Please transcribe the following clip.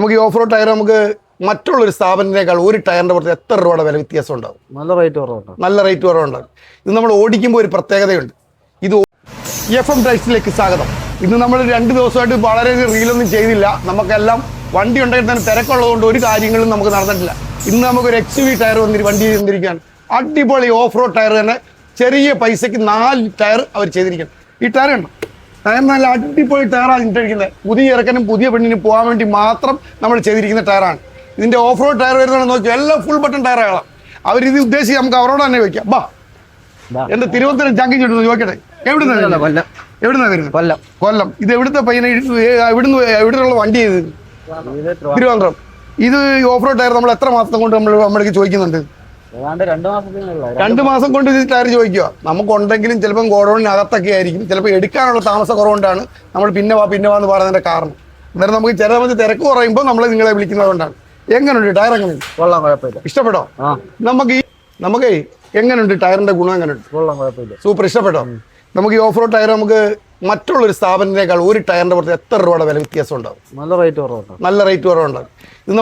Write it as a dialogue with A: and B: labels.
A: നമുക്ക് ഈ off road tyre നമുക്ക് മറ്റുള്ളൊരു സ്ഥാപനത്തിനേക്കാൾ ഒരു ടയറിന്റെ പുറത്ത് എത്ര രൂപയുടെ വില വ്യത്യാസം ഉണ്ടാവും?
B: നല്ല റേറ്റ് കുറവുണ്ട്.
A: നല്ല റേറ്റ് കുറവുണ്ടാകും. ഇത് നമ്മൾ ഓടിക്കുമ്പോൾ ഒരു പ്രത്യേകതയുണ്ട്. ഇത് FM ടൈൽസിലേക്ക് സ്വാഗതം. ഇന്ന് നമ്മൾ 2 ദിവസമായിട്ട് വളരെ റീലൊന്നും ചെയ്തില്ല. നമുക്കെല്ലാം വണ്ടി ഉണ്ടെങ്കിൽ തന്നെ തിരക്കുള്ളതുകൊണ്ട് ഒരു കാര്യങ്ങളും നമുക്ക് നടന്നിട്ടില്ല. ഇന്ന് നമുക്കൊരു XUV ടയർ വണ്ടി വന്നിരിക്കുകയാണ്. അടിപൊളി ഓഫ് റോഡ് ടയർ തന്നെ ചെറിയ പൈസയ്ക്ക് 4 ടയർ അവർ ചെയ്തിരിക്കണം. ഈ ടയർ ഉണ്ടോ? ടയർ നല്ല അടിപൊളി ടയറാണ് ഇട്ടിരിക്കുന്നത്. പുതിയ ഇറക്കനും പുതിയ പെണ്ണിനും പോകാൻ വേണ്ടി മാത്രം നമ്മൾ ചെയ്തിരിക്കുന്ന ടയറാണ്. ഇതിൻ്റെ ഓഫ് റോഡ് ടയർ വരുന്നതാണെന്ന് നോക്കിയാൽ എല്ലാം ഫുൾ ബട്ടൺ ടയറുകളാണ്. അവരിത് ഉദ്ദേശിച്ച് നമുക്ക് അവരോട് തന്നെ വയ്ക്കാം. ബാ, എൻ്റെ തിരുവനന്തപുരം ചങ്കി ചുട്ടു ചോദിക്കട്ടെ, എവിടുന്നാണ് വരുന്നത്? കൊല്ലം. ഇത് എവിടുത്തെ പയ്യനെ എവിടുന്നുള്ള വണ്ടി ചെയ്ത്? തിരുവനന്തപുരം. ഇത് ഓഫ് റോഡ് ടയർ നമ്മൾ എത്ര മാസം കൊണ്ട് നമ്മൾക്ക് ചോദിക്കുന്നുണ്ട്? 2 മാസം കൊണ്ട് ഇത് ടയർ ചോദിക്കുക. നമുക്കുണ്ടെങ്കിലും ചിലപ്പം ഗോഡൌണിനകത്തൊക്കെ ആയിരിക്കും. ചിലപ്പോൾ എടുക്കാനുള്ള താമസ കുറവുകൊണ്ടാണ് നമ്മൾ പിന്നെ വാ എന്ന് പറയുന്നതിന്റെ കാരണം. അന്നേരം നമുക്ക് ചില സമയത്ത് തിരക്ക് കുറയുമ്പോൾ നമ്മൾ നിങ്ങളെ വിളിക്കുന്നതുകൊണ്ടാണ്. എങ്ങനെയുണ്ട് ടയർ? എങ്ങനെയുണ്ട്?
B: കൊള്ളാം, കുഴപ്പമില്ല.
A: ഇഷ്ടപ്പെട്ടോ? നമുക്ക് എങ്ങനെയുണ്ട് ടയറിന്റെ ഗുണം? എങ്ങനെയുണ്ട്?
B: കൊള്ളാം, കുഴപ്പമില്ല.
A: സൂപ്പർ. ഇഷ്ടപ്പെട്ടോ? നമുക്ക് ഈ ഓഫ് റോഡ് ടയർ നമുക്ക് മറ്റുള്ളൊരു സ്ഥാപനത്തിനേക്കാൾ ഒരു ടയറിന്റെ പുറത്ത് എത്ര രൂപയുടെ വില വ്യത്യാസം ഉണ്ടാവും?
B: നല്ല റേറ്റ് കുറവുണ്ട്.
A: നല്ല റേറ്റ് കുറവുണ്ടാകും. ഇത്